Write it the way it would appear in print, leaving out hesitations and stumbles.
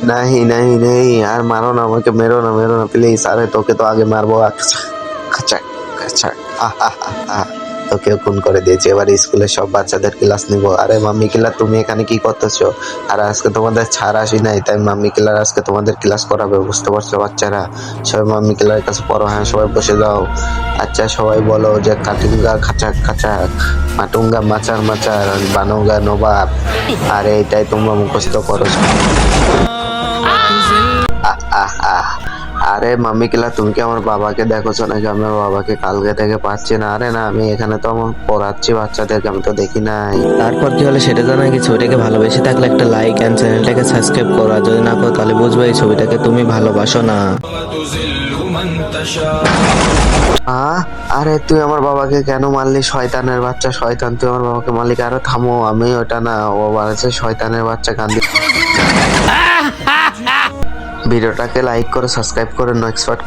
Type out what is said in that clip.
नहीं नहीं नहीं यार, मारो ना, আমাকে মেরো না প্লিজ। আরে তোকে তো আগে মারবো। খাচাক খাচাক। তোকে খুন করে দিয়েছি। এবার স্কুলের সব বাচ্চাদের ক্লাস নিব। আরে মাম্মি কিলার, তুমি এখানে কি করতেছো? আর আজকে তোমাদের ছাড় আসি নাই, তাই মাম্মি কিলার আজকে তোমাদের ক্লাস করাবে, বুঝতে পারছো বাচ্চারা? সবাই মাম্মি কিলারের কাছে পড়ো। হ্যাঁ, সবাই বসে যাও। আচ্ছা, সবাই বলো যে কাটুঙ্গা খাচাক খাচাক, মাটুঙ্গা মাচার মাচার, বানুঙ্গা নবাব। আর এইটাই তোমরা মুখস্থ করো। আরে মাম্মি কিলা, তুমি কি আমার বাবাকে দেখোছো নাকি? আমার বাবাকে কালকে থেকে পাচ্ছি না। আরে না, আমি এখানে তো আমার পড়াচ্ছি বাচ্চাদেরকে, আমি তো দেখি নাই। তারপর কি হলো সেটা জানা কি? ছবিটাকে ভালোবেসে থাকলে একটা লাইক এন্ড চ্যানেলটাকে সাবস্ক্রাইব করো, আর যদি না করো তাহলে বুঝবে এই ছবিটাকে তুমি ভালোবাসো না। আরে তুই আমার বাবাকে কেন মারলি? শয়তানের বাচ্চা, শয়তান, তুই আমার বাবাকে মারলি। আরে থামো, আমি ওটা না, ও বাড়াচ্ছে শয়তানের বাচ্চা কান্দি। ভিডিওটাকে লাইক করে সাবস্ক্রাইব করে নেক্সট পার্ট